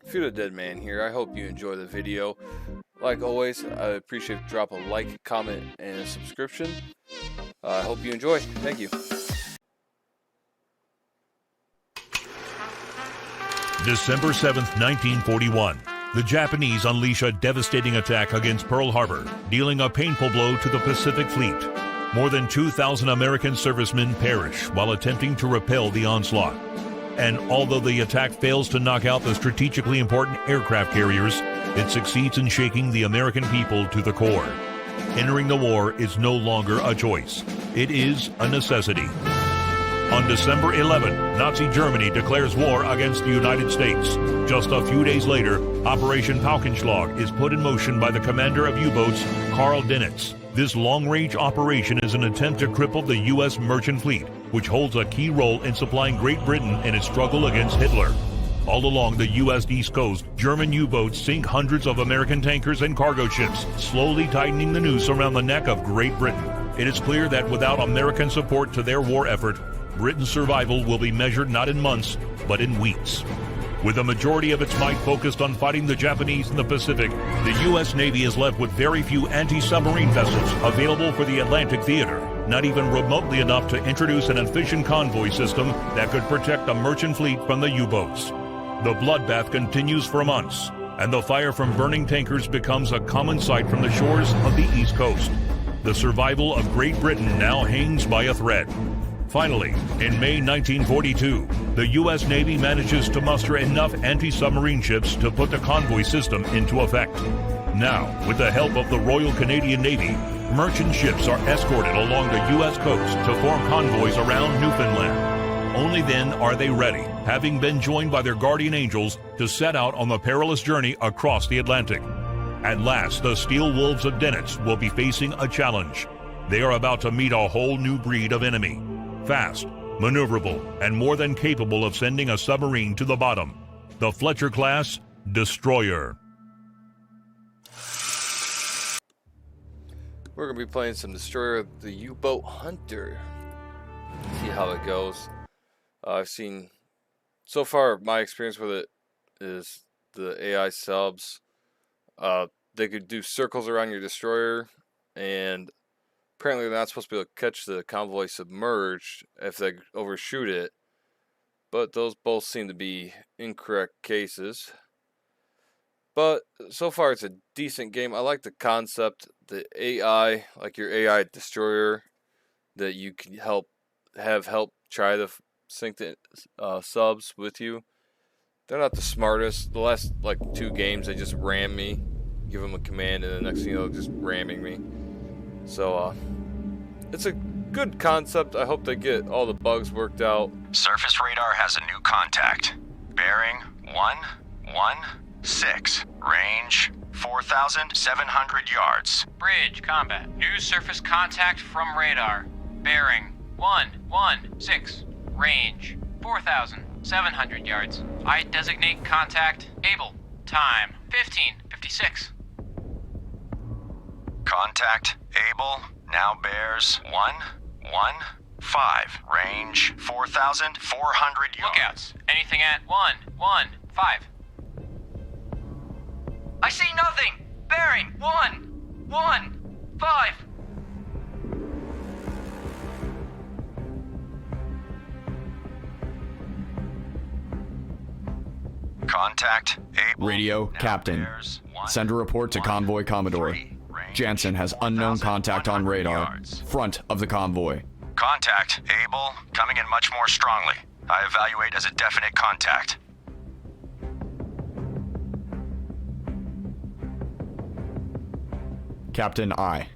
Feud a Dead Man here. I hope you enjoy the video. Like always, I appreciate if you drop a like, comment, and a subscription. I hope you enjoy. Thank you. December 7th, 1941. The Japanese unleash a devastating attack against Pearl Harbor, dealing a painful blow to the Pacific Fleet. More than 2,000 American servicemen perish while attempting to repel the onslaught. And although the attack fails to knock out the strategically important aircraft carriers, it succeeds in shaking the American people to the core. Entering the war is no longer a choice. It is a necessity. On December 11, Nazi Germany declares war against the United States. Just a few days later, Operation Paukenschlag is put in motion by the commander of U-boats, Karl Dönitz. This long-range operation is an attempt to cripple the U.S. merchant fleet, which holds a key role in supplying Great Britain in its struggle against Hitler. All along the U.S. East Coast, German U-boats sink hundreds of American tankers and cargo ships, slowly tightening the noose around the neck of Great Britain. It is clear that without American support to their war effort, Britain's survival will be measured not in months, but in weeks. With the majority of its might focused on fighting the Japanese in the Pacific, the U.S. Navy is left with very few anti-submarine vessels available for the Atlantic theater, not even remotely enough to introduce an efficient convoy system that could protect the merchant fleet from the U-boats. The bloodbath continues for months, and the fire from burning tankers becomes a common sight from the shores of the East Coast. The survival of Great Britain now hangs by a thread. Finally, in May 1942, the U.S. Navy manages to muster enough anti-submarine ships to put the convoy system into effect. Now, with the help of the Royal Canadian Navy, merchant ships are escorted along the U.S. coast to form convoys around Newfoundland. Only then are they ready, having been joined by their guardian angels, to set out on the perilous journey across the Atlantic. At last, the Steel Wolves of Dönitz will be facing a challenge. They are about to meet a whole new breed of enemy. Fast, maneuverable, and more than capable of sending a submarine to the bottom. The Fletcher-class destroyer. We're going to be playing some Destroyer, the U-Boat Hunter. See how it goes. I've seen, so far, my experience with it is the AI subs. They could do circles around your destroyer, and apparently they're not supposed to be able to catch the convoy submerged if they overshoot it. But those both seem to be incorrect cases. But so far it's a decent game. I like the concept, the AI, like your AI destroyer, that you can help try to sink the subs with you. They're not the smartest. The last like 2 games they just ram me. Give them a command and the next thing you know, just ramming me. So, it's a good concept. I hope they get all the bugs worked out. Surface radar has a new contact. Bearing 116. Range 4,700 yards. Bridge combat. New surface contact from radar. Bearing 116. Range 4,700 yards. I designate contact able. Time 15:56. Contact able now bears 115. Range 4,400 yards. Lookouts. Anything at 115. I see nothing. Bearing 115. Contact able. Radio, now Captain. bears Send a report to Convoy Commodore. 113. Range Jansen has unknown contact on 4,100 radar. yards. Front of the convoy. Contact able. Coming in much more strongly. I evaluate as a definite contact. Captain I.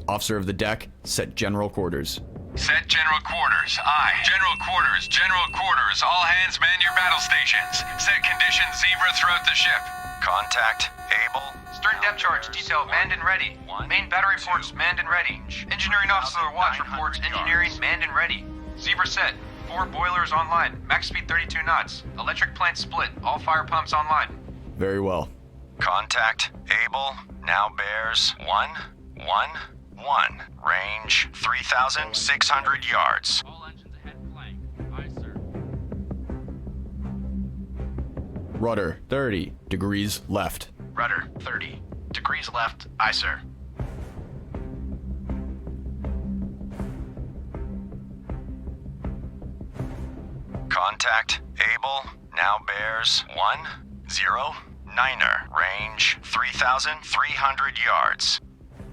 Officer of the deck, set general quarters. Set general quarters. Aye. General quarters. General quarters. All hands man your battle stations. Set conditions zebra throughout the ship. Contact able. Stern depth charge detail manned and ready. Main battery ports manned and ready. Engineering officer watch reports engineering manned and ready. Zebra set. 4 boilers online. Max speed 32 knots. Electric plant split. All fire pumps online. Very well. Contact able now bears 111. Range 3,600 yards. All engines ahead flank. Aye, sir. Rudder 30 degrees left. Rudder 30 degrees left. Aye, sir. Contact Able now bears 109er, range 3,300 yards.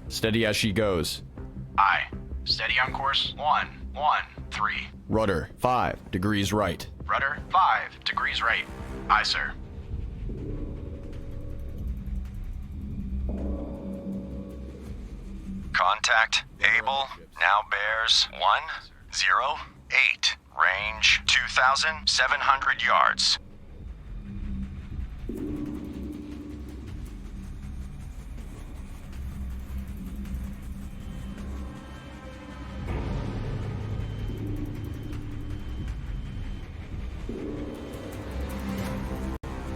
Steady as she goes. Aye. Steady on course 113. Rudder 5 degrees right. Rudder 5 degrees right. Aye, sir. Contact Able now bears 108, range 2,700 yards.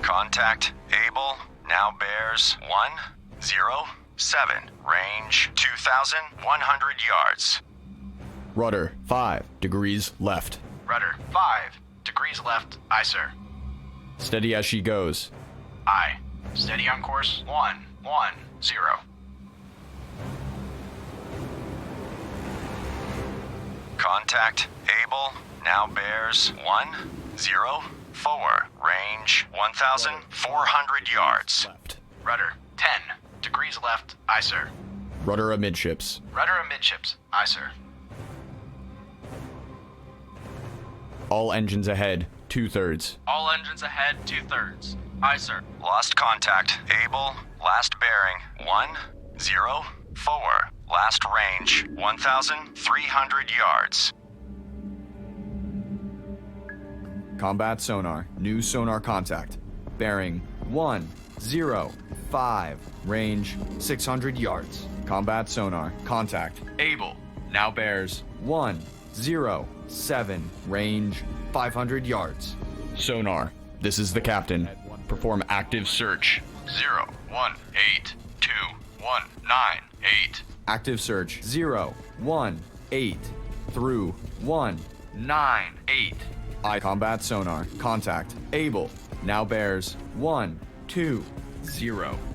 Contact Able now bears 107, range 2,100 yards. Rudder 5 degrees left. Rudder 5 degrees left. Aye, sir. Steady as she goes. Aye. Steady on course 110. Contact Able now bears 104, range 1,400 yards. Left. Rudder 10 degrees left. Aye, sir. Rudder amidships. Rudder amidships. Aye, sir. All engines ahead, 2/3. All engines ahead, 2/3. Aye, sir. Lost contact Able, last bearing 104, last range 1,300 yards. Combat sonar. New sonar contact. Bearing 105. Range 600 yards. Combat sonar. Contact. Able. Now bears 107. Range 500 yards. Sonar. This is the captain. Perform active search. 0182198. Active search. 018 through 198. I combat sonar. Contact. Able. Now bears 120.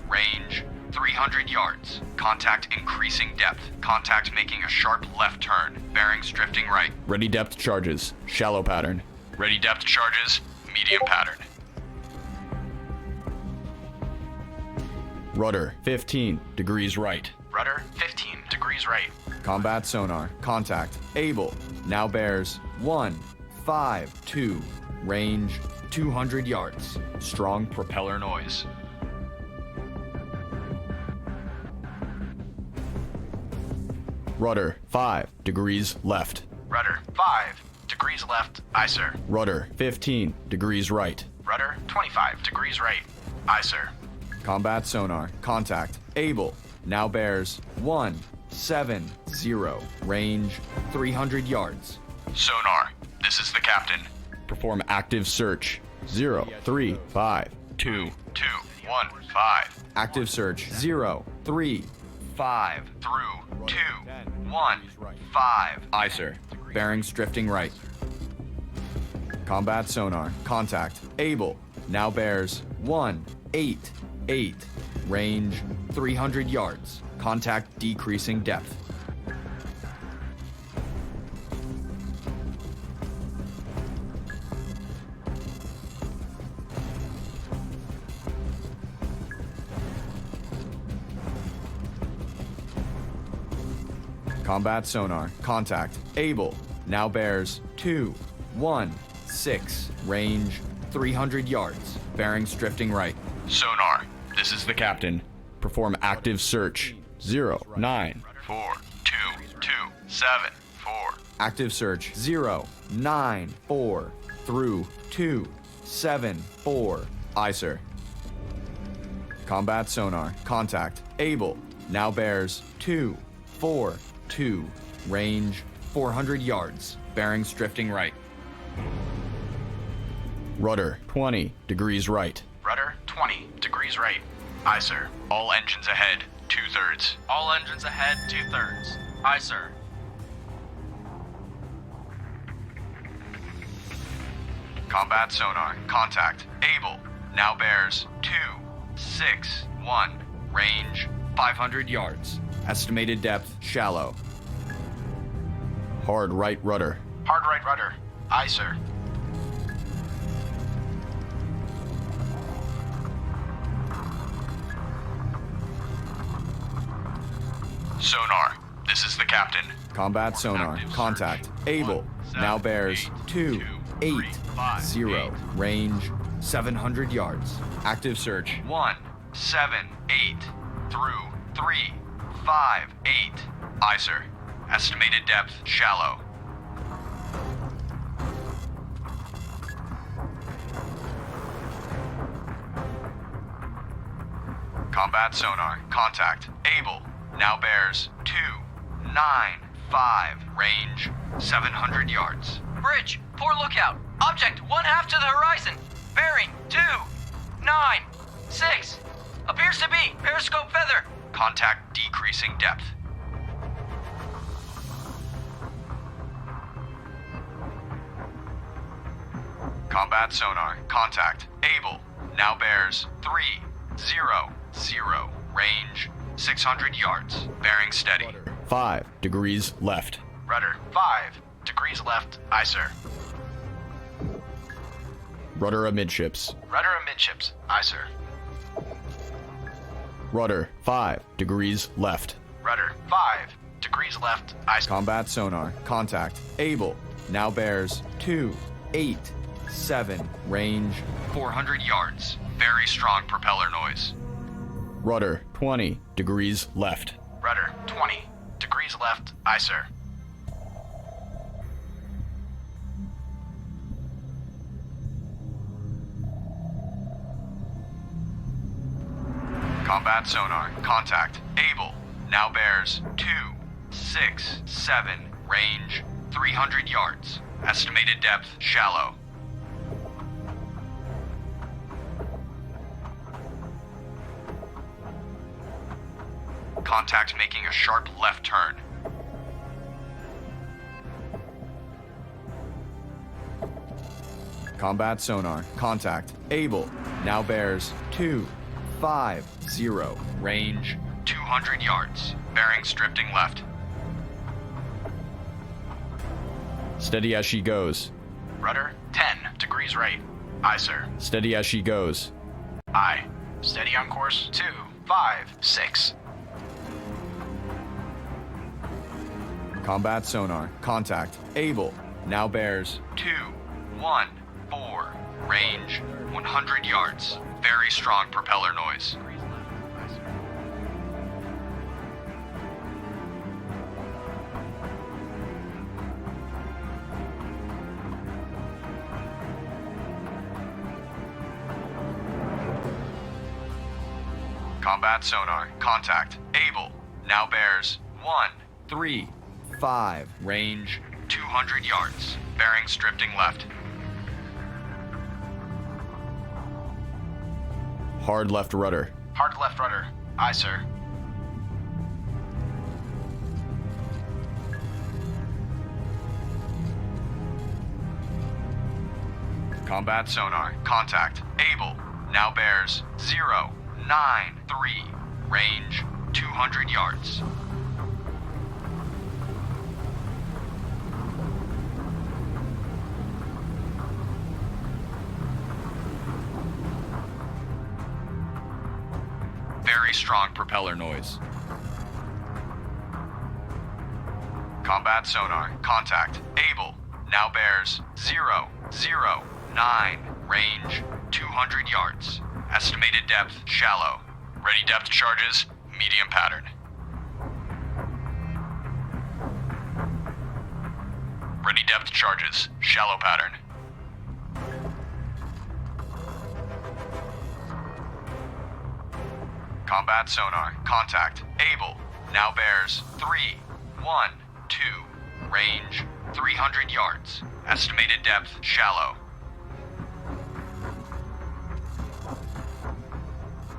Range 300 yards. Contact increasing depth. Contact making a sharp left turn. Bearings drifting right. Ready depth charges. Shallow pattern. Ready depth charges. Medium pattern. Rudder 15 degrees right. Rudder 15 degrees right. Combat sonar. Contact. Able. Now bears 152. Range 200 yards. Strong propeller noise. Rudder 5 degrees left. Rudder 5 degrees left. Aye, sir. Rudder 15 degrees right. Rudder 25 degrees right. Aye, sir. Combat sonar. Contact. Able. Now bears 170. Range 300 yards. Sonar. This is the captain. Perform active search. 035. 2215. Active search. 035 Through 215. Aye, sir. Bearings drifting right. Combat sonar. Contact. Able. Now bears 188. Range 300 yards. Contact decreasing depth. Combat sonar. Contact. Able. Now bears 216. Range 300 yards. Bearings drifting right. Sonar. This is the captain. Perform active search. 09. 4274. Active search. 094 through 274. Aye, sir. Combat sonar. Contact. Able. Now bears 242. Range 400 yards. Bearings drifting right. Rudder 20 degrees right. Rudder 20 degrees right. Aye, sir. All engines ahead. 2/3. All engines ahead, 2/3. Aye, sir. Combat sonar. Contact. Able. now bears 261. Range 500 yards. Estimated depth shallow. Hard right rudder. Hard right rudder. Aye, sir. Sonar, this is the captain. Combat sonar. Contact. Able. Now bears 280. Range 700 yards. Active search. 178 through 358. Aye, sir. Estimated depth shallow. Combat sonar. Contact. Able. Now bears 295. Range 700 yards. Bridge, poor lookout. Object, 1/2 to the horizon. Bearing, 296. Appears to be periscope feather. Contact decreasing depth. Combat sonar. Contact. Able. Now bears 300. Range 600 yards. Bearing steady. 5 degrees left. Rudder. 5 degrees left. Aye, sir. Rudder amidships. Rudder amidships. Aye, sir. Rudder 5 degrees left. Rudder. 5 degrees left. Aye, sir. Combat sonar. Contact. Able. Now bears 287. Range 400 yards. Very strong propeller noise. rudder 20 degrees left. Rudder 20 degrees left. Aye, sir. Combat sonar. Contact. Able. Now bears 267. Range 300 yards. Estimated depth shallow. Contact making a sharp left turn. Combat sonar. Contact. Able. Now bears 250. Range 200 yards. Bearings drifting left. Steady as she goes. Rudder 10 degrees right. Aye, sir. Steady as she goes. Aye. Steady on course 256. Combat sonar. Contact. Able. Now bears 214. Range 100 yards. Very strong propeller noise. Combat sonar. Contact. Able. Now bears 135. range 200 yards. Bearings drifting left. Hard left rudder. Hard left rudder. Aye, sir. Combat sonar. Contact. Able. Now bears 093. Range 200 yards. Very strong propeller noise. Combat sonar. Contact. Able. Now bears 009. Range 200 yards. Estimated depth shallow. Ready depth charges. Medium pattern. Ready depth charges. Shallow pattern. Combat sonar. Contact. Able. Now bears 312. Range 300 yards. Estimated depth shallow.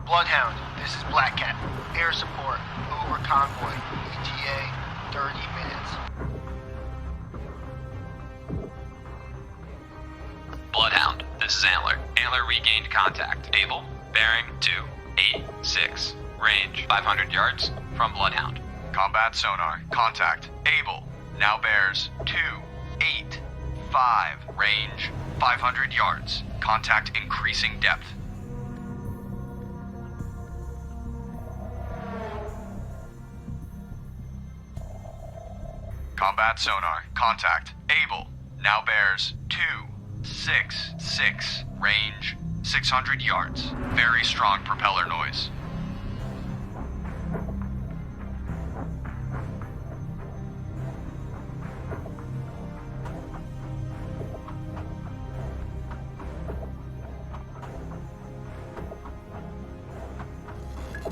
Bloodhound, this is Black Cat. Air support. Over convoy. ETA 30 minutes. Bloodhound, this is Antler. Antler Antler regained contact. Able, bearing 286. Range 500 yards from Bloodhound. Combat sonar. Contact. Able. Now bears 285. Range 500 yards. Contact increasing depth. Combat sonar. Contact. Able. Now bears 266. Range 600 yards. Very strong propeller noise.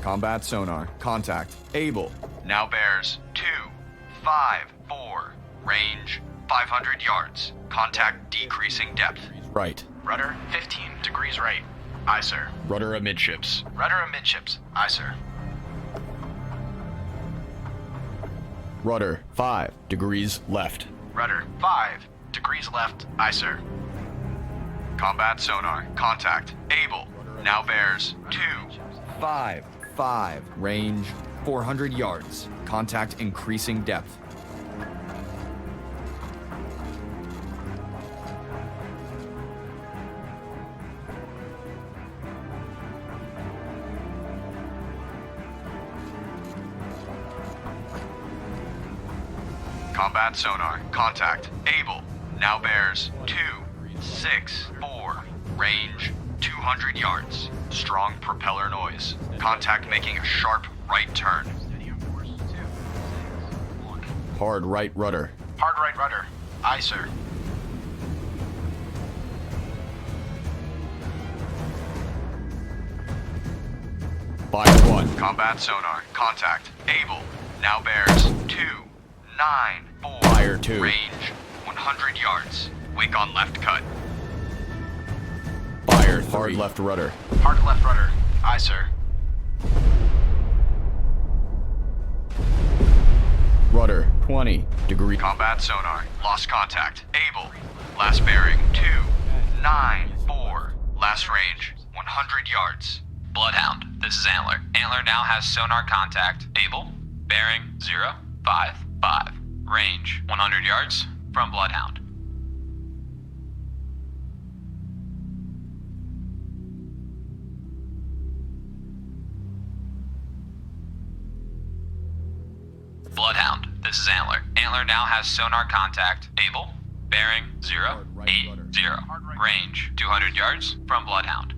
Combat sonar. Contact. Able. Now bears 254. Range 500 yards. Contact decreasing depth. Right. Rudder 15 degrees right. Aye, sir. Rudder amidships. Rudder amidships. Aye, sir. Rudder 5 degrees left. Rudder 5 degrees left. Aye, sir. Combat sonar. Contact. Able. Now bears 255. Range 400 yards. Contact increasing depth. Combat sonar. Contact. Able. Now bears 264. Range 200 yards. Strong propeller noise. Contact making a sharp right turn. Hard right rudder. Hard right rudder. Aye, sir. Fire 1. Combat sonar. Contact. Able. Now bears 294. Fire 2. Range 100 yards. Wake on left cut. Fire 3. Hard left rudder. Hard left rudder. Aye, sir. Rudder 20 degree. Combat sonar. Lost contact. Able. Last bearing 294. Last range 100 yards. Bloodhound, this is Antler. Antler now has sonar contact. Able, bearing 055. Range 100 yards from Bloodhound. Bloodhound, this is Antler. Antler now has sonar contact. Able, bearing 080. Range 200 yards from Bloodhound.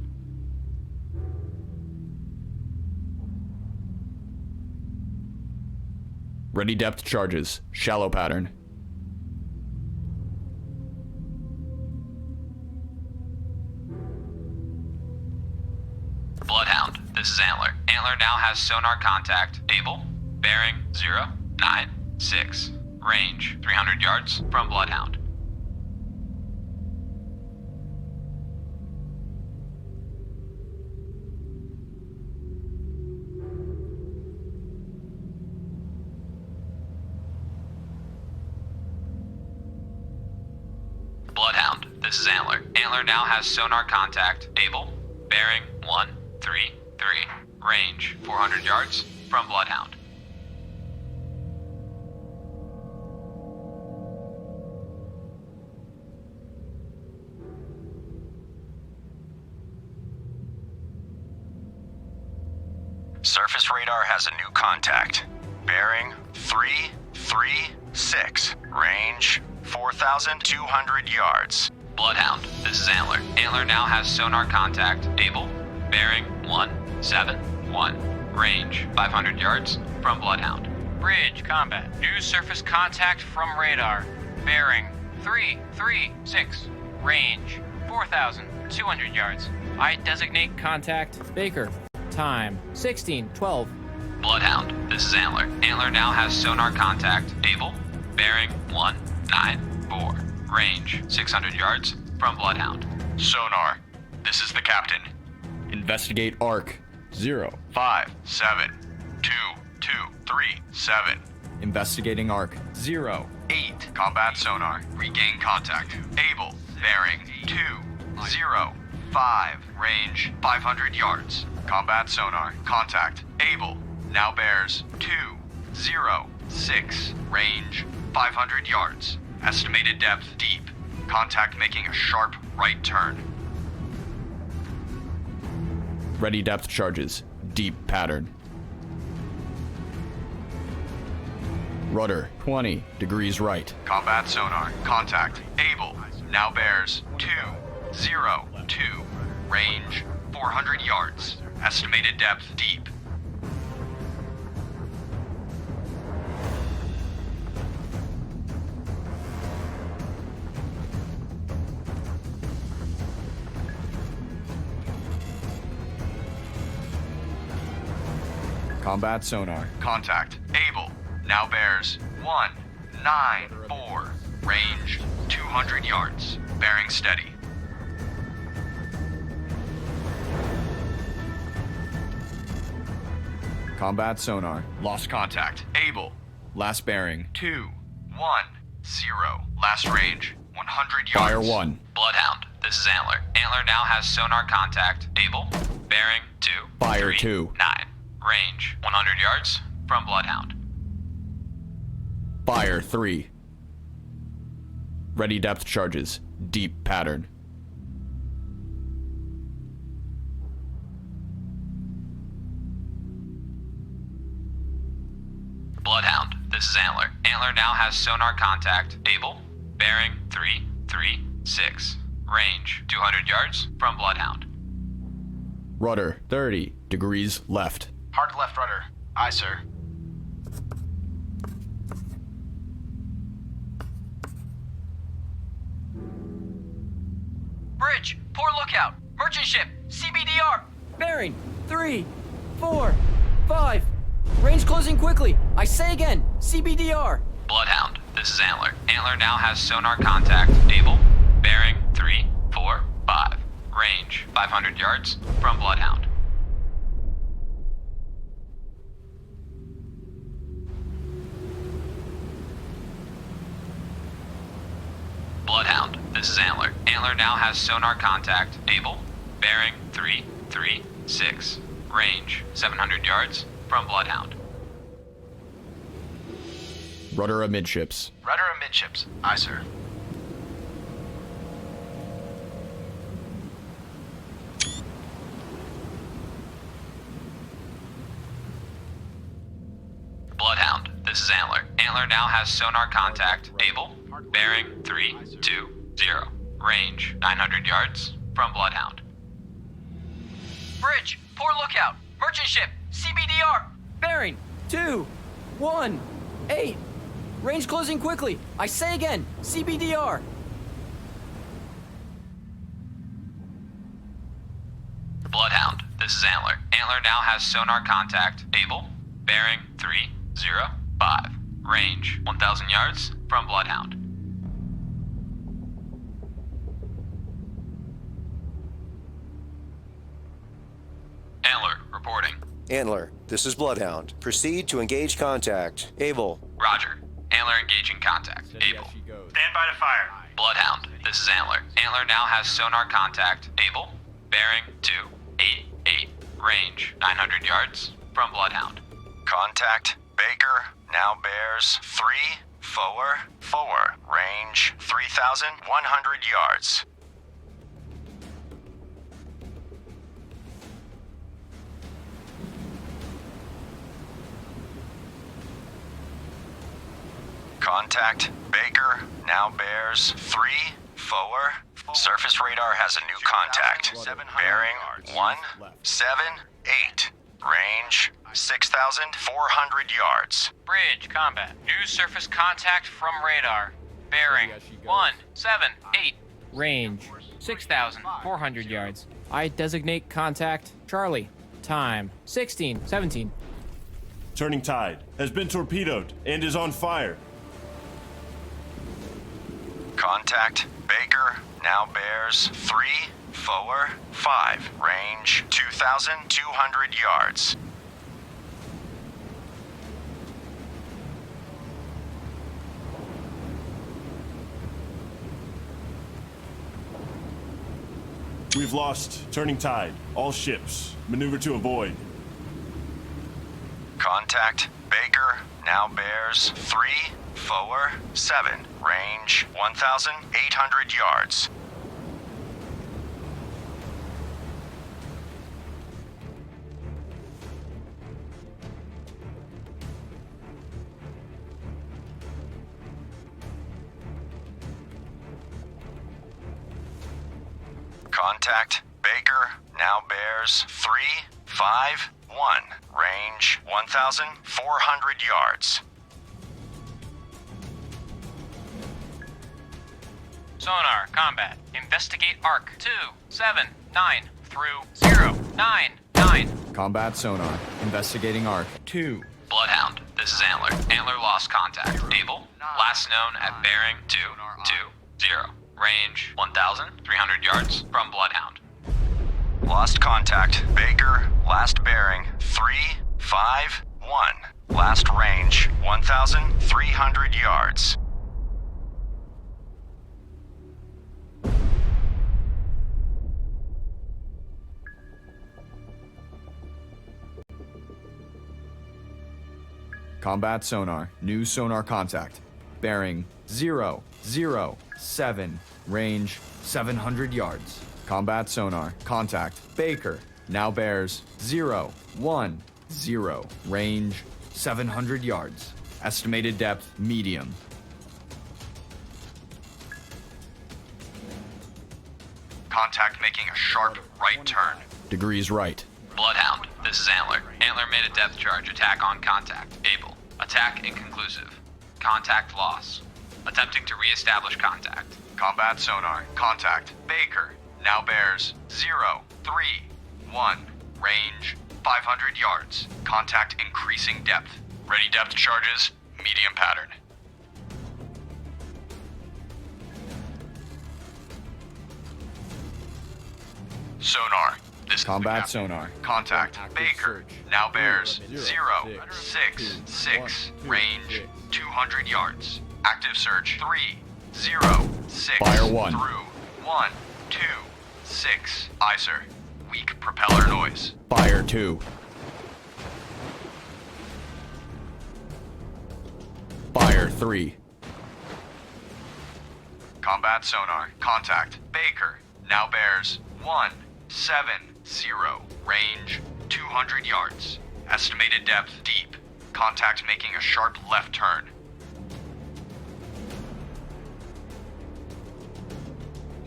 Ready depth charges. Shallow pattern. Bloodhound, this is Antler. Antler now has sonar contact. Able, bearing 096. Range 300 yards from Bloodhound. Bloodhound, this is Antler. Antler now has sonar contact. Able, bearing 133. Range 400 yards from Bloodhound. Surface radar has a new contact. Bearing 336. Range 4,200 yards. Bloodhound, this is Antler. Antler now has sonar contact. Able, bearing 171. Range 500 yards from Bloodhound. Bridge combat. New surface contact from radar. Bearing 336. Range 4,200 yards. I designate contact Baker. Time 16:12. Bloodhound, this is Antler. Antler now has sonar contact. Able, bearing 194. Range 600 yards from Bloodhound. Sonar. This is the captain. Investigate arc. 0. 5, 7, 2, 2, 3, 7. Investigating arc. 0. 8. Combat sonar. Regain contact. Able. Bearing 2, 0, 5, range 500 yards. Combat sonar, contact, able, now bears 206, range 500 yards. Estimated depth deep. Contact making a sharp right turn. Ready depth charges. Deep pattern. Rudder 20 degrees right. Combat sonar, contact, able, now bears 202, range 400 yards. Estimated depth deep. Combat sonar. Contact, able, now bears 194, range 200 yards. Bearing steady. Combat sonar. Lost contact, able, Last bearing. 210. Last range 100 yards. Fire 1. Bloodhound, this is Antler. Antler now has sonar contact, able, bearing 2. Fire 3, 2. 9. Range 100 yards from Bloodhound. Fire 3. Ready depth charges. Deep pattern. Bloodhound, this is Antler. Antler now has sonar contact, able, bearing 336. Range 200 yards from Bloodhound. Rudder 30 degrees left. Hard left rudder. Aye, sir. Bridge, poor lookout. Merchant ship, CBDR. Bearing 3, 4, 5. Range closing quickly. I say again, CBDR. Bloodhound, this is Antler. Antler now has sonar contact, able, bearing 345. Range 500 yards from Bloodhound. Bloodhound, this is Antler. Antler now has sonar contact, able, bearing 336. Range 700 yards from Bloodhound. Rudder amidships. Rudder amidships. Aye, sir. Bloodhound, this is Antler. Antler now has sonar contact, able, bearing 320. Range 900 yards from Bloodhound. Bridge, poor lookout. Merchant ship, CBDR. Bearing 2, 1, 8. Range closing quickly. I say again, CBDR. Bloodhound, this is Antler. Antler now has sonar contact, able, bearing 305. Range 1,000 yards from Bloodhound. Antler, reporting. Antler, this is Bloodhound. Proceed to engage contact. Able. Roger. Antler engaging contact. Able. Stand by to fire. Bloodhound, this is Antler. Antler now has sonar contact, able, bearing 288. Range 900 yards from Bloodhound. Contact, Baker, now bears 344. Range 3,100 yards. Contact, Baker, now bears 344. Surface radar has a new contact. Bearing 178. Range 6,400 yards. Bridge, combat. New surface contact from radar. Bearing 178. Range 6,400 yards. I designate contact Charlie. Time 16:17. Turning tide has been torpedoed and is on fire. Contact, Baker, now bears 345. Range 2,200 yards. We we've lost turning tide. All ships, maneuver to avoid. Contact Baker now bears 347. Range 1,800 yards. Contact Baker now bears 351. Range 1,400 yards. Sonar, combat. Investigate arc 279 through 099. Combat sonar. Investigating arc. 2. Bloodhound, this is Antler. Antler lost contact. Able, last known at bearing 220. Range 1,300 yards from Bloodhound. Lost contact. Baker, last bearing 351. Last range 1,300 yards. Combat sonar. New sonar contact. Bearing 007. Range 700 yards. Combat sonar. Contact. Baker. Now bears 010. Range 700 yards. Estimated depth medium. Contact making a sharp right turn. Degrees right. Bloodhound, this is Antler. Antler made a depth charge attack on contact. Able. Attack inconclusive. Contact loss. Attempting to re-establish contact. Combat sonar. Contact. Baker. Now bears 031. Range 500 yards. Contact increasing depth. Ready depth charges. Medium pattern. Sonar. This Combat is the captain. sonar. Contact. Active Baker. search. Now bears 066. 066. Range 200 yards. Active search 306. Fire 1. Through 126. Aye, sir. Weak propeller noise. Fire 2. Fire 3. Combat sonar. Contact. Baker. Now bears 170. Range 200 yards. Estimated depth deep. Contact making a sharp left turn.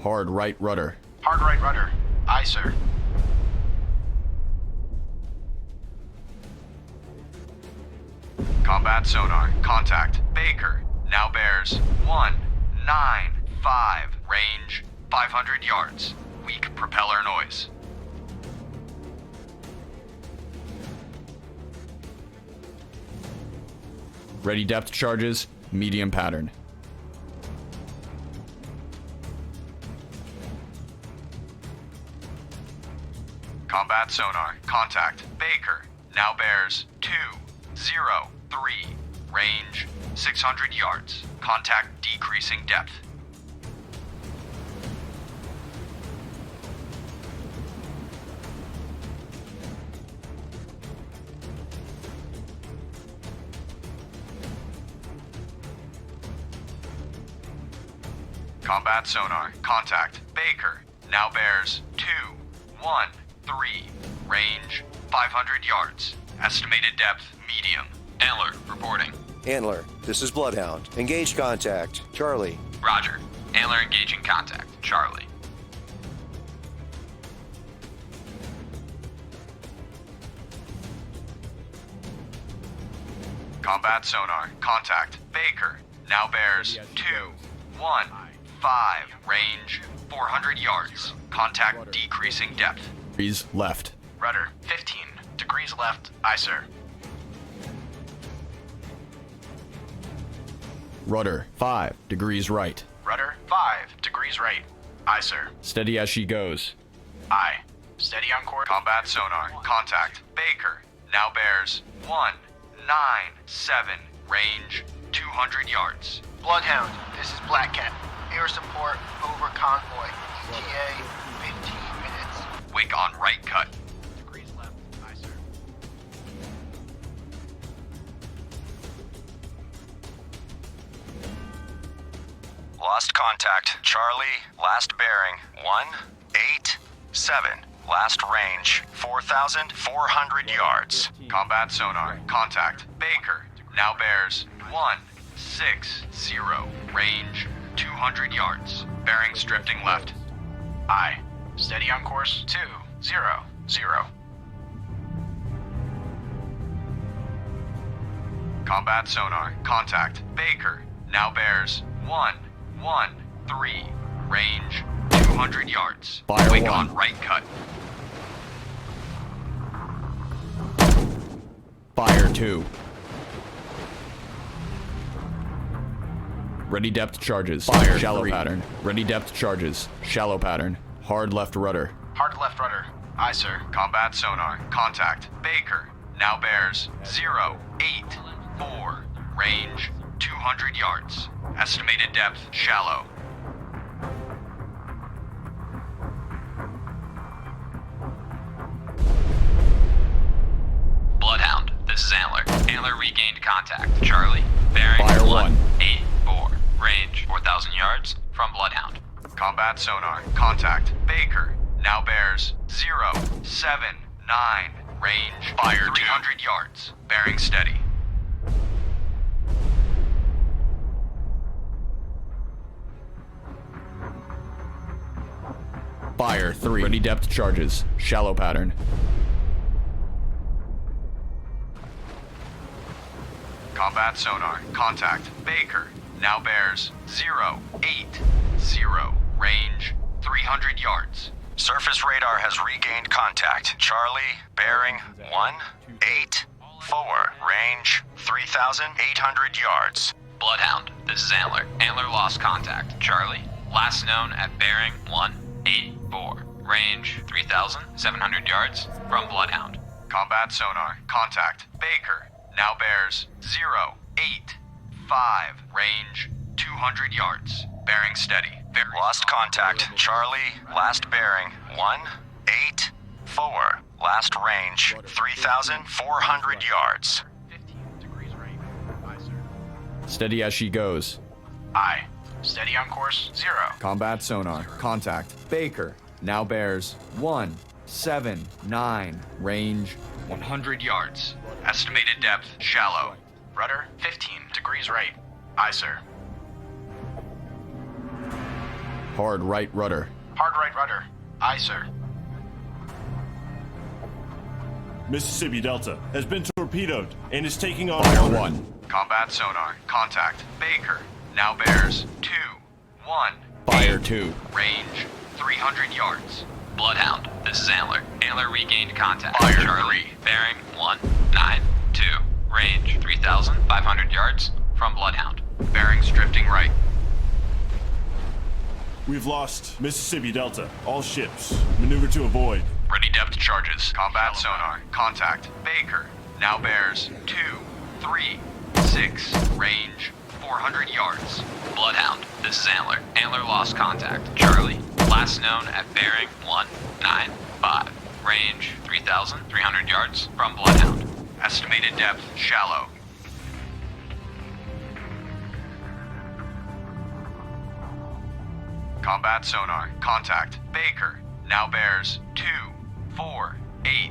Hard right rudder. Hard right rudder. Aye, sir. Combat sonar. Contact. Baker. Now bears 195. Range 500 yards. Weak propeller noise. Ready depth charges. Medium pattern. Combat sonar. Contact. Baker. Now bears 203. Range 600 yards. Contact decreasing depth. Combat sonar. Contact. Baker. Now bears 213. Range 500 yards. Estimated depth medium. Antler, reporting. Antler, this is Bloodhound. Engage contact. Charlie. Roger. Antler engaging contact. Charlie. Combat sonar. Contact. Baker. Now bears 215. Range 400 yards. Contact decreasing depth. Degrees left. Rudder 15 degrees left. Aye, sir. Rudder 5 degrees right. Rudder 5 degrees right. Aye, sir. Steady as she goes. Aye. Steady on course. Combat sonar. Contact. Baker. Now bears 197. Range 200 yards. Bloodhound, this is Black Cat. Air support over convoy. ETA 15 minutes. Wake on right cut. Degrees left. Aye, sir. Lost contact. Charlie, last bearing 187. Last range 4,400 yards. Combat sonar. Contact. Baker. Now bears 160. Range 200 yards. Bearings drifting left. Aye. Steady on course 200. Combat sonar. Contact. Baker. Now bears 113. Range 200 yards. Fire Wake one. on right cut. Fire 2. Ready depth charges. Fire shallow 3. pattern. Ready depth charges. Shallow pattern. Hard left rudder. Hard left rudder. Aye, sir. Combat sonar. Contact. Baker. Now bears 084. Range 200 yards. Estimated depth shallow. Bloodhound, this is Antler. Antler regained contact. Charlie, bearing Fire 184. Range 4,000 yards from Bloodhound. Combat sonar. Contact. Baker. Now bears 079. Range fire 300 yards. Bearing steady. Fire 3. Ready depth charges. Shallow pattern. Combat sonar. Contact. Baker. Now bears 080. Range 300 yards. Surface radar has regained contact. Charlie, bearing 184. Range 3,800 yards. Bloodhound, this is Antler. Antler lost contact. Charlie, last known at bearing 184. Range 3,700 yards from Bloodhound. Combat sonar. Contact. Baker. Now bears 085. Range 200 yards. Bearing steady. Lost contact. Charlie, last bearing 184. Last range 3,400 yards. 15 degrees right. Aye, sir. Steady as she goes. Aye. Steady on course 0. Combat sonar. Contact. Baker. Now bears 179. Range 100 yards. Estimated depth shallow. Rudder 15 degrees right. Aye, sir. hard right rudder. Hard right rudder. Aye, sir. Mississippi Delta has been torpedoed and is taking on Fire water. 1. Combat sonar. Contact. Baker. Now bears 2, 1. Fire 2. Range 300 yards. Bloodhound, this is Antler. Antler regained contact. Fire Charlie. Bearing 192. Range 3,500 yards from Bloodhound. Bearings drifting right. We've lost Mississippi Delta. All ships. Maneuver to avoid. Ready depth charges. Combat sonar. Contact. Baker. Now bears 2, 3, 6. Range 400 yards. Bloodhound, this is Antler. Antler lost contact. Charlie. Last known at bearing 195. Range 3,300 yards from Bloodhound. Estimated depth shallow. Combat sonar. Contact. Baker. Now bears 2, 4, 8.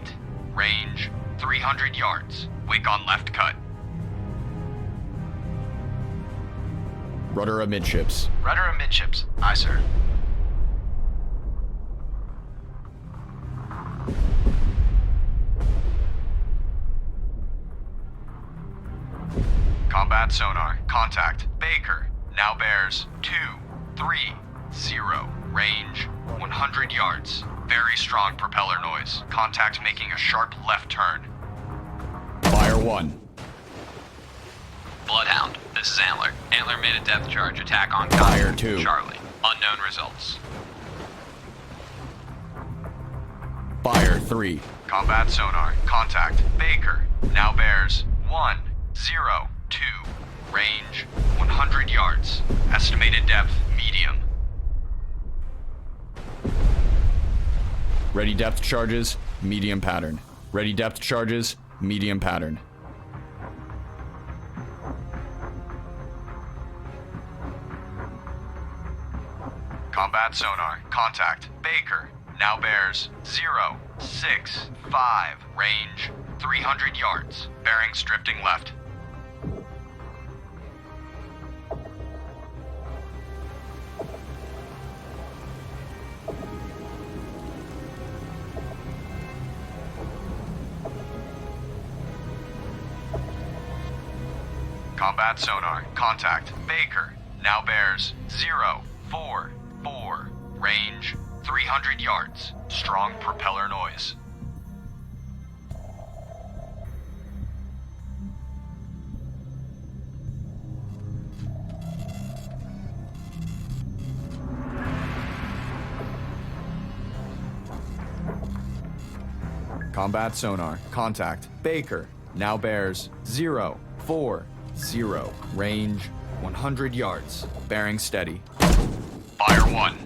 Range 300 yards. Wake on left cut. Rudder amidships. Rudder amidships. Aye, sir. Combat sonar. Contact. Baker. Now bears 2, 3, 0. Range 100 yards. Very strong propeller noise. Contact making a sharp left turn. Fire 1. Bloodhound, this is Antler. Antler made a depth charge attack on Fire contact. 2. Charlie. Unknown results. Fire 3. Combat sonar. Contact. Baker. Now bears 1, 0, 2. Range 100 yards. Estimated depth medium. Ready depth charges, medium pattern. Ready depth charges, medium pattern. Combat sonar. Contact. Baker. Now bears 065. Range 300 yards. Bearings drifting left. Combat sonar. Contact. Baker. Now bears 044. Range 300 yards. Strong propeller noise. Combat sonar. Contact. Baker. Now bears 040. Range 100 yards. Bearing steady. Fire 1.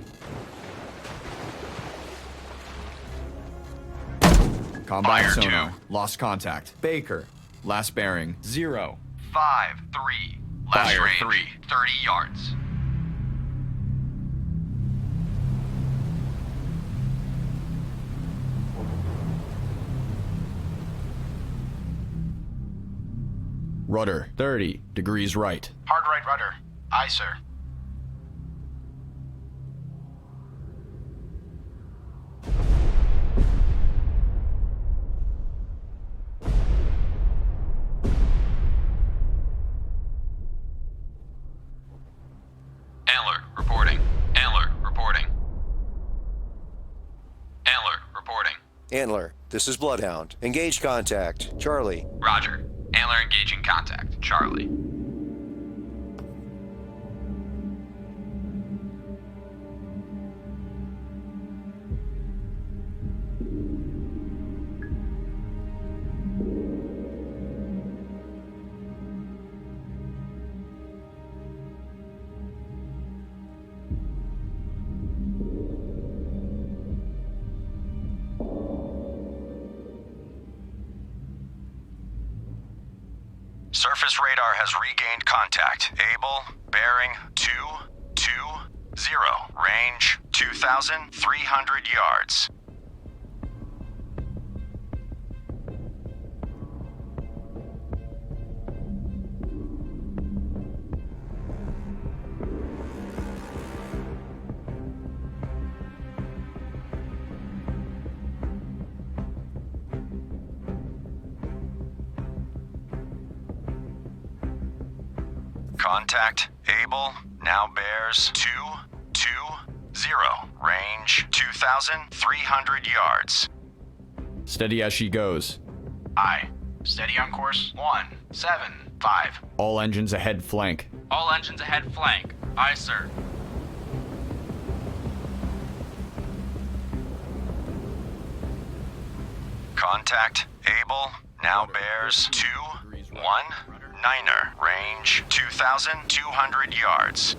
Combat Fire sonar. 2. Lost contact. Baker. Last bearing 0. 53. Last Fire range 3. 30 yards. Rudder 30 degrees right. Hard right rudder. Aye, sir. Antler, reporting. Antler, reporting. Antler, reporting. Antler, this is Bloodhound. Engage contact. Charlie. Roger. Antler engaging contact. Charlie. Surface radar has regained contact. Able, bearing 220. Range 2,300 yards. Contact. Able. Now bears 220. Range 2,300 yards. Steady as she goes. Aye. Steady on course 175. All engines ahead flank. All engines ahead flank. Aye, sir. Contact. Able. Now bears 219. Range 2,200 yards.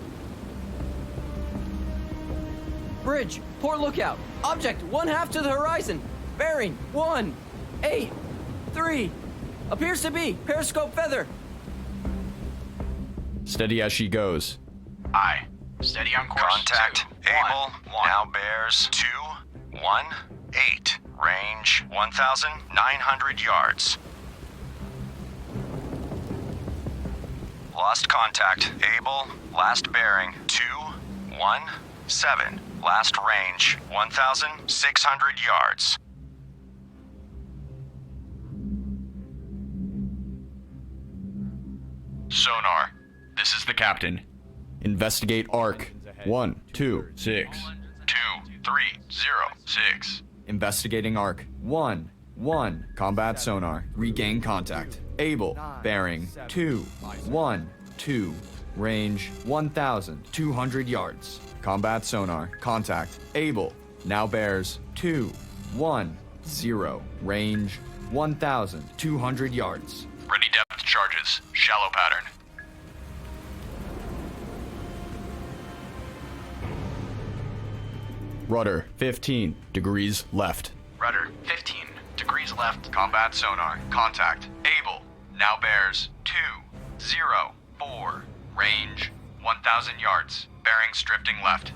Bridge, port lookout. Object 1/2 to the horizon. Bearing 183. Appears to be periscope feather. Steady as she goes. Aye. Steady on course. Contact. 2, Able. 1. Now bears 218. Range 1,900 yards. Lost contact. Able. Last bearing 217. Last range 1,600 yards. Sonar. This is the captain. Investigate arc. 126. 2306. Investigating arc. 1. Combat sonar. Regain contact. Able. Bearing 212. Range 1,200 yards. Combat sonar. Contact. Able. Now bears 210. Range 1,200 yards. Ready depth charges. Shallow pattern. Rudder, 15 degrees left. Rudder, 15 degrees left. Combat sonar, contact, able, now bears 204, range 1,000 yards, bearings drifting left.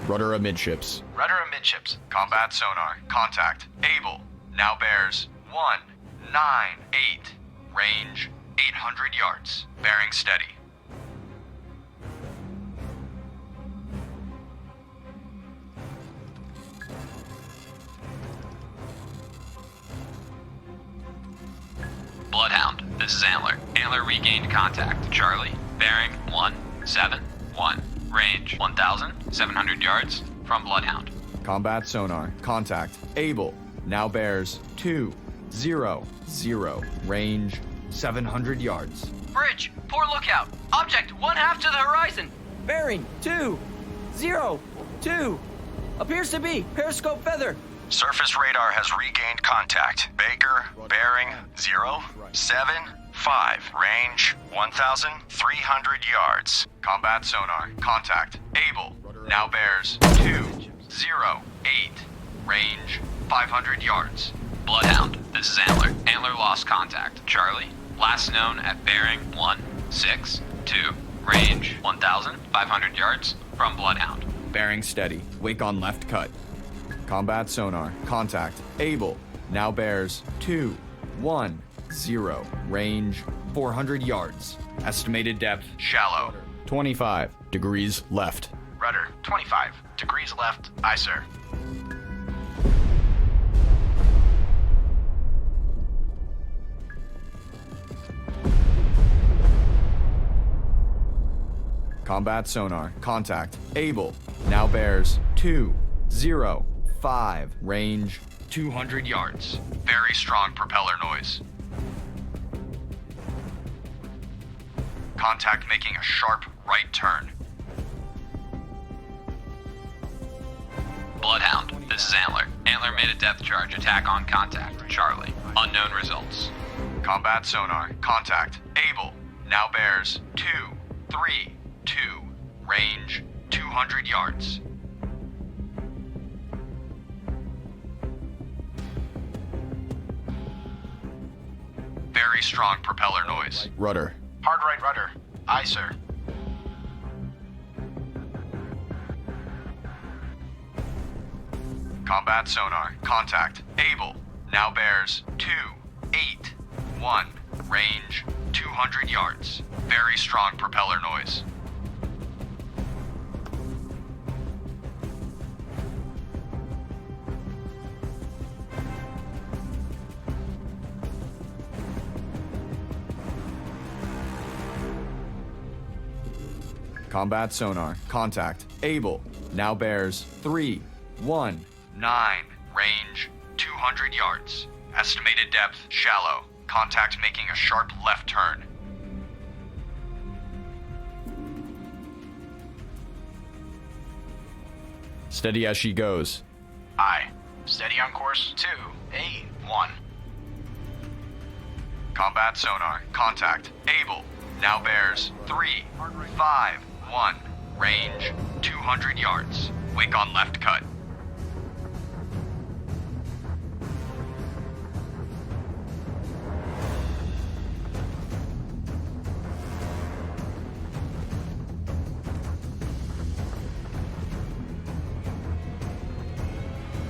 Rudder amidships. Rudder amidships. Combat sonar, contact, able, now bears 198, range 800 yards, bearing steady. Bloodhound, this is Antler. Antler regained contact. Charlie, bearing 171. Range 1,700 yards from Bloodhound. Combat sonar, contact, able, now bears 200, range 700 yards. Bridge, poor lookout. Object 1/2 to the horizon. Bearing 202. Appears to be periscope feather. Surface radar has regained contact. Baker, bearing 075, range 1,300 yards. Combat sonar, contact, able, now bears 208, range 500 yards. Bloodhound, this is Antler. Antler lost contact. Charlie, last known at bearing 162, range 1,500 yards from Bloodhound. Bearing steady, wake on left cut. Combat sonar, contact, able, now bears 210, range 400 yards. Estimated depth, Shallow. 25 degrees left. Rudder, 25 degrees left. Aye, sir. Combat sonar, contact, able, now bears 205, range 200 yards. Very strong propeller noise. Contact making a sharp right turn. Bloodhound, this is Antler. Antler made a depth charge. Attack on contact. Charlie, unknown results. Combat sonar, contact, able, now bears 232, range 200 yards. Very strong propeller noise. Rudder. Hard right rudder. Aye, sir. Combat sonar, contact, able, now bears 281, range 200 yards. Very strong propeller noise. Combat sonar, contact, able, now bears 319, range 200 yards. Estimated depth, shallow. Contact making a sharp left turn. steady as she goes. Aye. Steady on course 281. Combat sonar, contact, able, now bears 351, range 200 yards. Wake on left cut.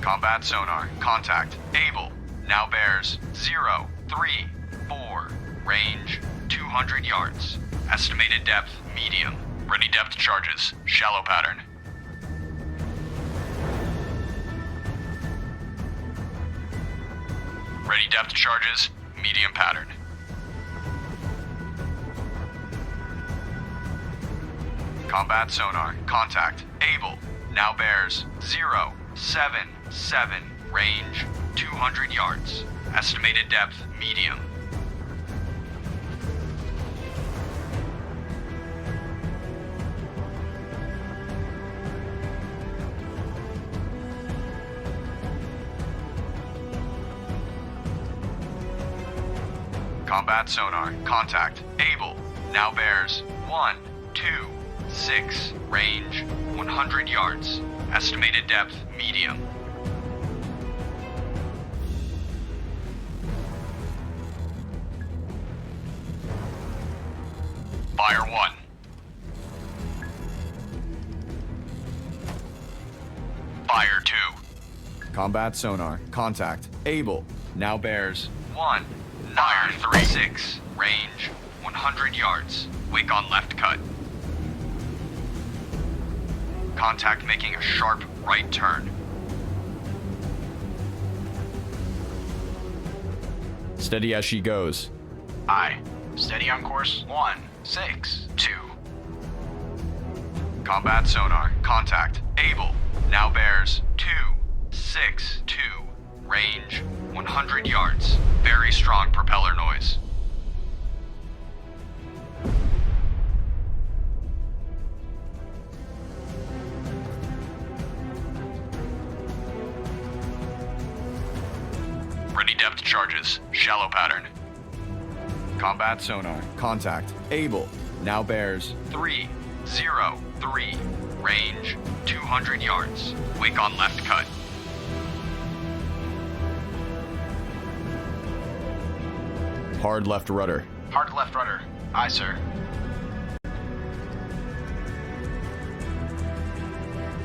Combat sonar, contact, able, now bears 034, range 200 yards. Estimated depth, medium. Ready depth charges, shallow pattern. Ready depth charges, medium pattern. Combat sonar, contact, able, now bears 077, range 200 yards. Estimated depth, medium. Combat sonar. Contact. Able. Now bears 1, 2, 6. Range 100 yards. Estimated depth medium. Fire 1. Fire 2. Combat sonar. Contact. Able. Now bears 1. Fire 3. 6. Range 100 yards. Wake on left cut. Contact making a sharp right turn. Steady as she goes. Aye. Steady on course 1, 6, 2. Combat sonar. Contact. Able. Now bears 2, 6, 2. Range 100 yards. Very strong propeller noise. Ready depth charges. Shallow pattern. Combat sonar. Contact. Able. Now bears 3, 0, 3. Range 200 yards. Wake on left cut. hard left rudder. Hard left rudder. Aye, sir.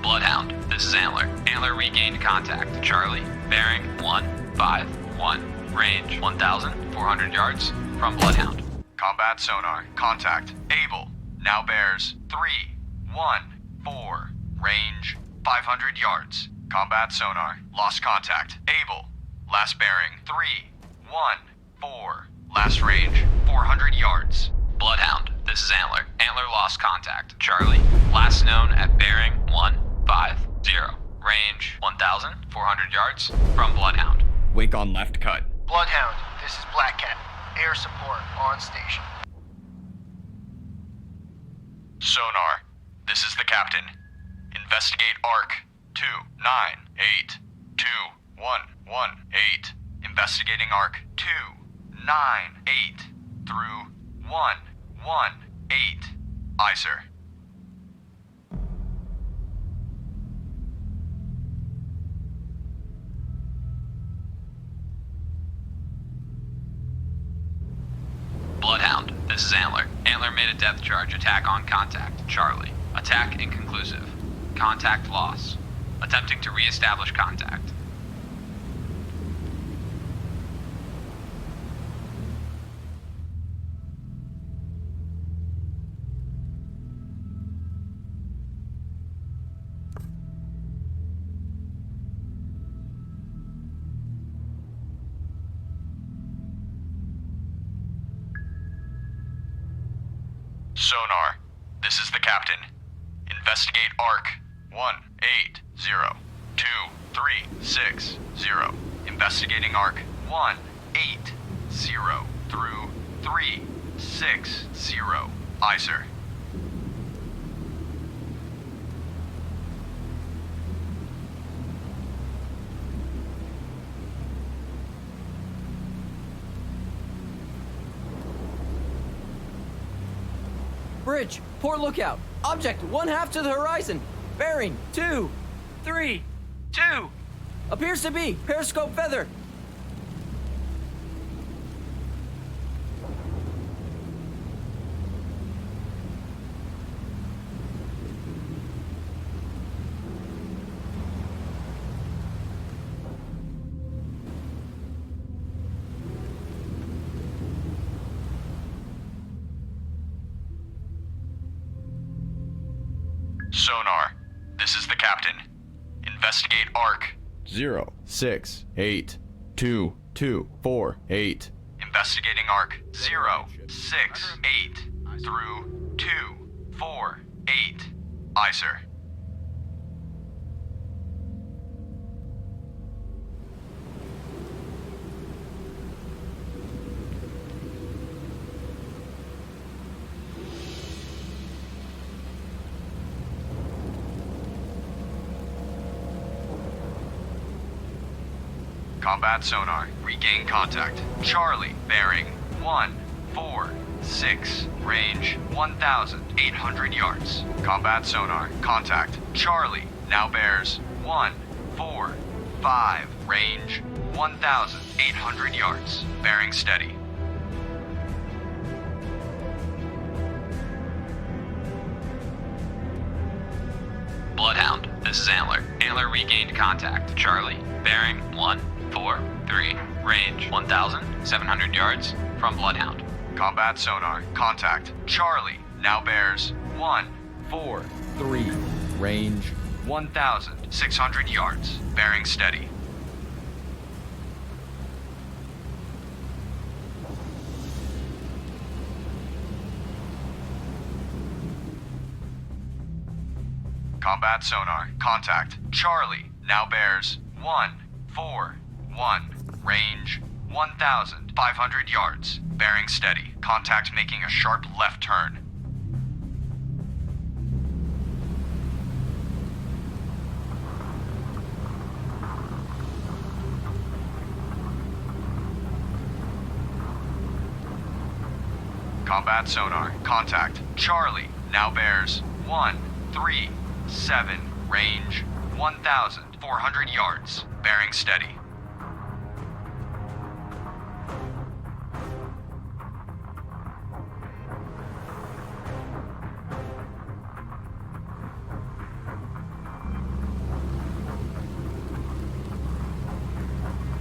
Bloodhound, this is Antler. Antler regained contact. Charlie, bearing 151. Range 1,400 yards from Bloodhound. Combat sonar. Contact. Able. Now bears 314. Range 500 yards. Combat sonar. Lost contact. Able. Last bearing 314. Last range 400 yards. Bloodhound, this is Antler. Antler lost contact. Charlie, last known at bearing 150. Range 1,400 yards from Bloodhound. Wake on left cut. Bloodhound, this is Black Cat. Air support on station. Sonar. This is the captain. Investigate ARC 2982118. Investigating ARC 298 through 118. Aye, sir. Bloodhound, this is Antler. Antler made a depth charge attack on contact. Charlie, attack inconclusive. Contact loss. Attempting to re-establish contact. Sonar. This is the captain. Investigate ARC 1802360. Investigating ARC 180 through 360. Aye, sir. Bridge, port lookout. Object 1/2 to the horizon. Bearing 232. Appears to be periscope feather. Sonar. This is the captain. Investigate ARC 0682248. Investigating ARC 068 through 248. Aye, sir. Combat sonar. Regain contact. Charlie, bearing 146. Range 1,800 yards. Combat sonar. Contact. Charlie. Now bears 145. Range 1,800 yards. Bearing steady. Bloodhound, this is Antler. Antler regained contact. Charlie, bearing 143. Range 1,700 yards from Bloodhound. Combat sonar. Contact. Charlie. Now bears 143. Range 1,600 yards. Bearing steady. Combat sonar. Contact. Charlie. Now bears 141. Range 1,500 yards. Bearing steady. Contact making a sharp left turn. Combat sonar. Contact. Charlie. Now bears 137. Range 1,400 yards. Bearing steady.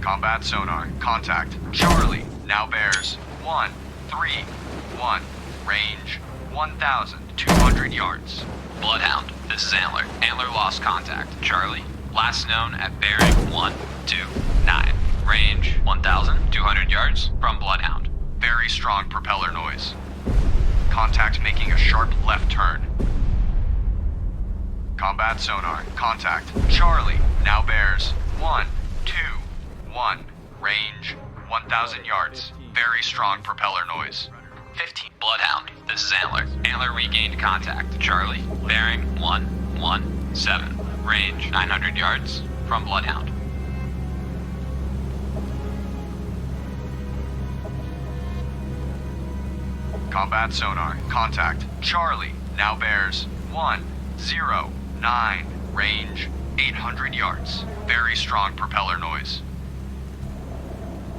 Combat sonar. Contact. Charlie. Now bears 131. Range 1,200 yards. Bloodhound, this is Antler. Antler lost contact. Charlie, last known at bearing 129. Range 1,200 yards from Bloodhound. Very strong propeller noise. Contact making a sharp left turn. Combat sonar. Contact. Charlie. Now bears 121. Range 1,000 yards. Very strong propeller noise. 15. Bloodhound, this is Antler. Antler regained contact. Charlie, bearing 117. Range 900 yards from Bloodhound. Combat sonar. Contact. Charlie. Now bears 109. Range 800 yards. Very strong propeller noise.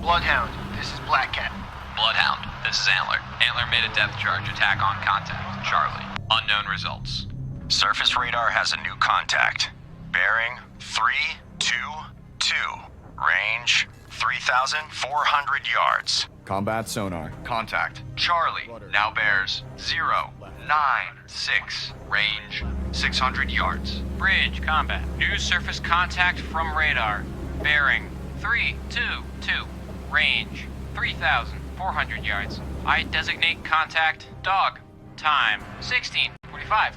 Bloodhound, this is Black Cat. Bloodhound, this is Antler. Antler made a depth charge attack on contact. Charlie, unknown results. Surface radar has a new contact. Bearing 322. Range 3,400 yards. Combat sonar. Contact. Charlie. Now bears 096. Range 600 yards. Bridge combat. New surface contact from radar. Bearing 322. Range 3,400 yards. I designate contact dog. Time 16:45.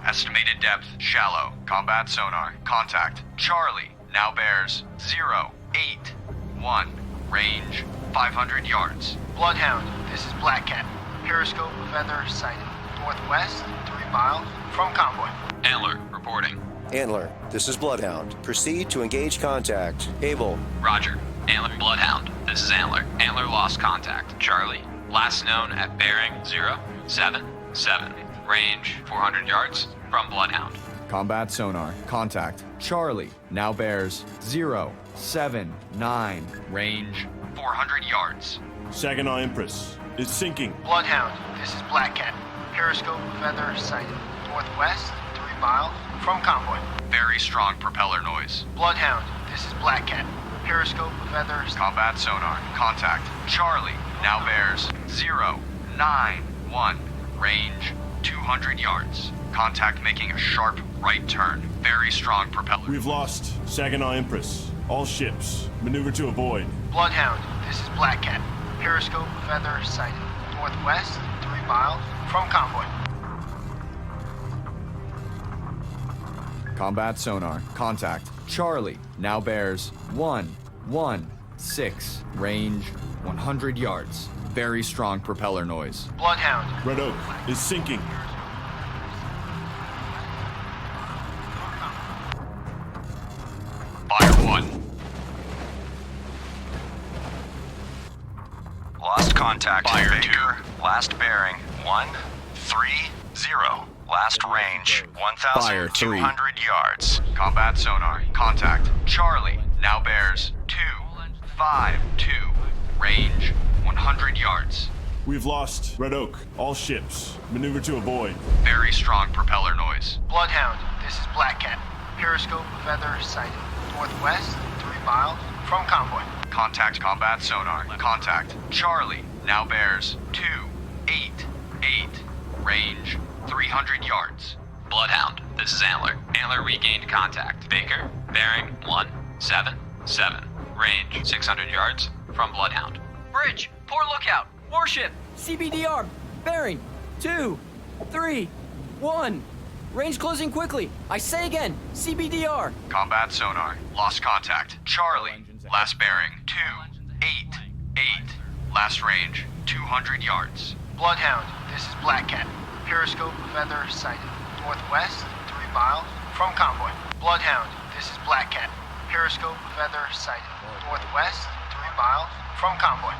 Estimated depth shallow. Combat sonar. Contact. Charlie. Now bears 081. Range 500 yards. Bloodhound, this is Black Cat. Periscope feather sighted. Northwest, 3 miles from convoy. Antler, reporting. Antler, this is Bloodhound. Proceed to engage contact. Able. Roger. Antler, Bloodhound, this is Antler. Antler lost contact. Charlie, last known at bearing 077. Range 400 yards from Bloodhound. Combat sonar. Contact. Charlie. Now bears 079. Range 400 yards. Saginaw Empress is sinking. Bloodhound, this is Black Cat. Periscope feather sighted. Northwest, 3 miles from convoy. Very strong propeller noise. Bloodhound, this is Black Cat. Periscope feather. Combat sonar. Contact. Charlie. Now bears 091. Range 200 yards. Contact making a sharp right turn. Very strong propeller. We've lost Saginaw Empress. All ships, maneuver to avoid. Bloodhound, this is Black Cat. Periscope feather sighted. Northwest, 3 miles from convoy. Combat sonar. Contact. Charlie. Now bears 116. Range 100 yards. Very strong propeller noise. Bloodhound. Red Oak is sinking. Fire 1. Lost contact. Fire Baker, last bearing 130. Last range 1,200 yards. Combat sonar. Contact. Charlie. Now bears 252. Range 100 yards. We've lost Red Oak. All ships. Maneuver to avoid. Very strong propeller noise. Bloodhound, this is Black Cat. Periscope feather sighted. Northwest, 3 miles from convoy. Contact combat sonar. Contact. Charlie. Now bears 288. Range 300 yards. Bloodhound, this is Antler. Antler regained contact. Baker, bearing 177. Range 600 yards from Bloodhound. Bridge, poor lookout. Warship. CBDR, bearing 2, 3, 1. Range closing quickly. I say again, CBDR. Combat sonar. Lost contact. Charlie. Last bearing 288. Last range 200 yards. Bloodhound, this is Black Cat. Periscope feather sighted. Northwest, 3 miles from convoy. Bloodhound, this is Black Cat. Periscope feather sighted. Northwest, 3 miles from convoy.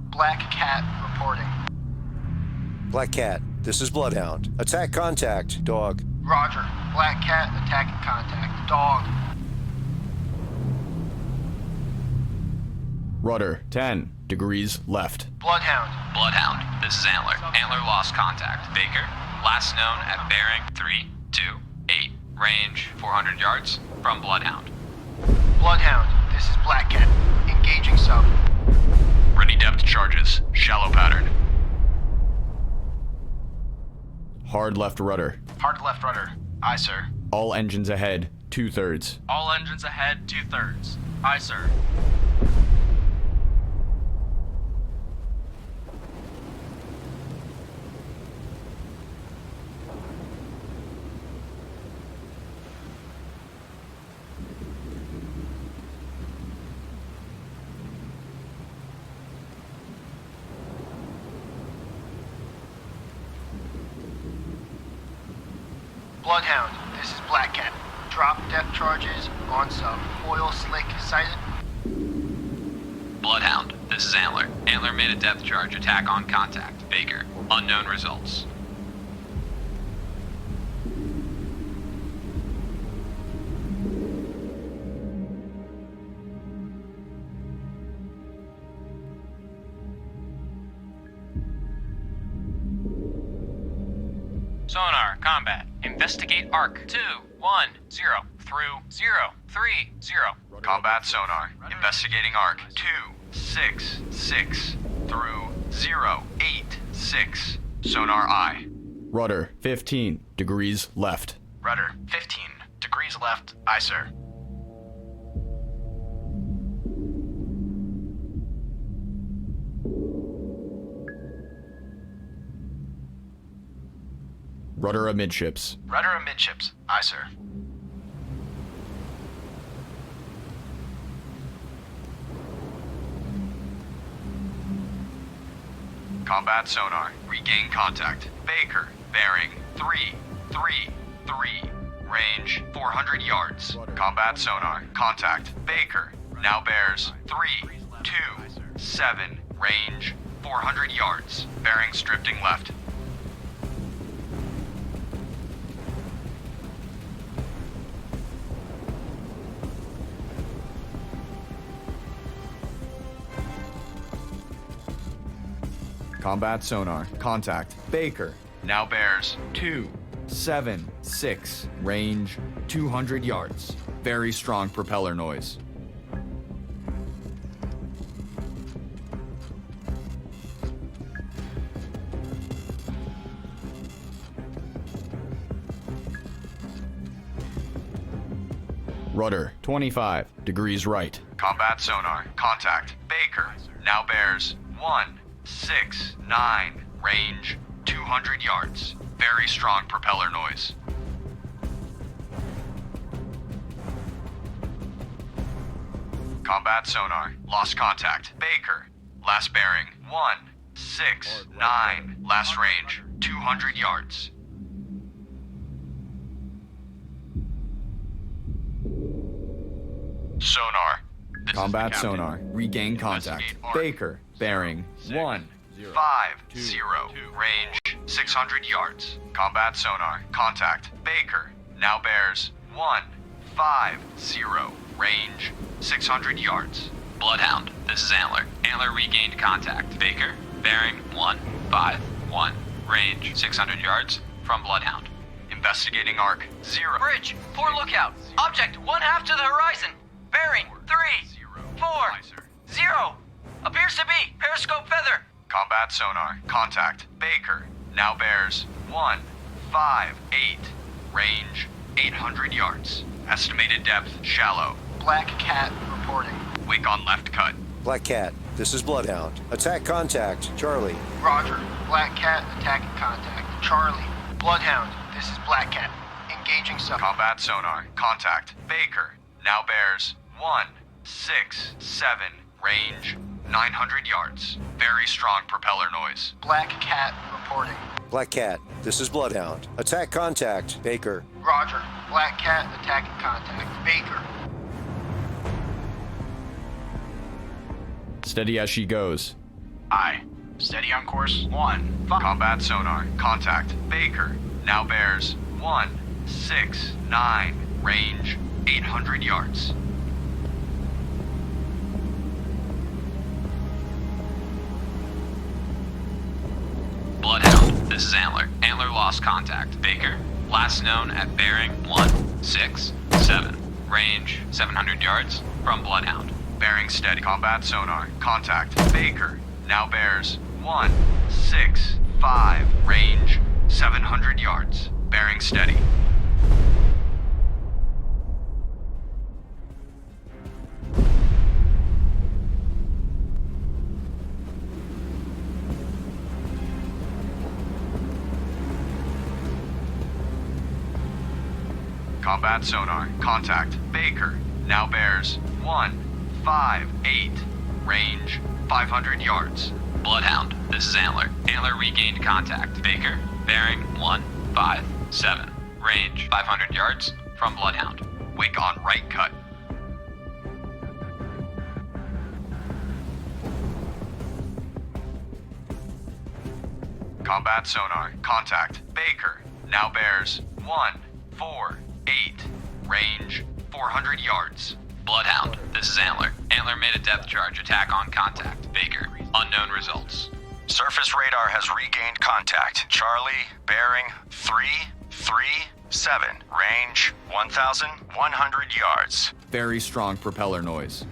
Black Cat reporting. Black Cat, this is Bloodhound. Attack contact, dog. Roger. Black Cat attacking contact. Dog. Rudder 10 degrees left. Bloodhound. Bloodhound, this is Antler. Antler lost contact. Baker, last known at bearing 328. Range 400 yards from Bloodhound. Bloodhound, this is Black Cat. Engaging sub. Ready depth charges. Shallow pattern. Hard left rudder. Hard left rudder. Aye, sir. All engines ahead, 2/3. All engines ahead, 2/3. Aye, sir. Bloodhound, this is Black Cat. Drop depth charges on sub. Oil slick sighted. Bloodhound, this is Antler. Antler made a depth charge attack on contact. Baker, unknown results. Sonar, combat. Investigate arc 210 through 030. Combat sonar. Investigating arc 266 through 086. Sonar eye. Rudder 15 degrees left. Rudder 15 degrees left. Aye, sir. Rudder amidships. Rudder amidships. Aye, sir. Combat sonar. Regain contact. Baker. Bearing 333. Range 400 yards. Combat sonar. Contact. Baker. Now bears 327. Range 400 yards. Bearings drifting left. Combat sonar. Contact. Baker. Now bears 276. Range 200 yards. Very strong propeller noise. Rudder 25 degrees right. Combat sonar. Contact. Baker. Now bears 169. Range 200 yards. Very strong propeller noise. Combat sonar. Lost contact. Baker. Last bearing 169. Last range 200 yards. Sonar. Combat sonar. Regain contact. Baker, bearing 1. 50. Range 600 yards. Combat sonar. Contact. Baker. Now bears 150. Range 600 yards. Bloodhound, this is Antler. Antler regained contact. Baker, bearing 151. Range 600 yards from Bloodhound. Investigating arc 0. Bridge, 4 lookout. Object 1/2 to the horizon. Bearing 3, 4, 0. Appears to be periscope feather. Combat sonar. Contact. Baker. Now bears 158. Range 800 yards. Estimated depth shallow. Black Cat reporting. Wake on left cut. Black Cat, this is Bloodhound. Attack contact, Charlie. Roger. Black Cat attacking contact. Charlie. Bloodhound, this is Black Cat. Engaging sub. Combat sonar. Contact. Baker. Now bears 167. Range 900 yards. Very strong propeller noise. Black Cat reporting. Black Cat, this is Bloodhound. Attack contact, Baker. Roger. Black Cat attacking contact. Baker. Steady as she goes. Aye. Steady on course 1. Combat sonar. Contact. Baker. Now bears 169. Range 800 yards. Bloodhound, this is Antler. Antler lost contact. Baker, last known at bearing 167. Range 700 yards from Bloodhound. Bearing steady. Combat sonar. Contact. Baker. Now bears 165. Range 700 yards. Bearing steady. Combat sonar. Contact. Baker. Now bears 158. Range 500 yards. Bloodhound, this is Antler. Antler regained contact. Baker, bearing 157. Range 500 yards from Bloodhound. Wake on right cut. Combat sonar. Contact. Baker. Now bears 148. Range 400 yards. Bloodhound, this is Antler. Antler made a depth charge attack on contact. Baker, unknown results. Surface radar has regained contact. Charlie, bearing 337. Range 1,100 yards. Very strong propeller noise.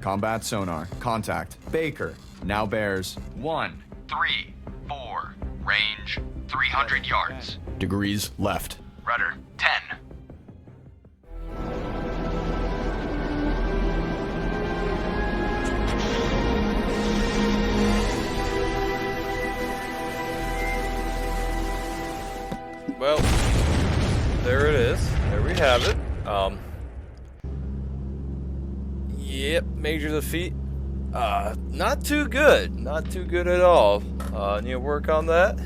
Combat sonar. Contact. Baker. Now bears 134. Range 300 yards. degrees left. Rudder 10. Well, there it is. There we have it. Yep, major defeat. Not too good. Not too good at all. Need to work on that.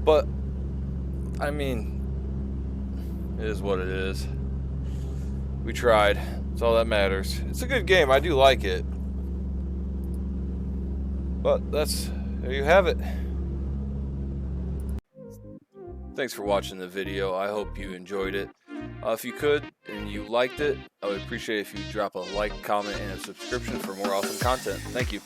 But, I mean, it is what it is. We tried. That's all that matters. It's a good game. I do like it. But there you have it. Thanks for watching the video. I hope you enjoyed it. If you could and you liked it, I would appreciate it if you drop a like, comment, and a subscription for more awesome content. Thank you.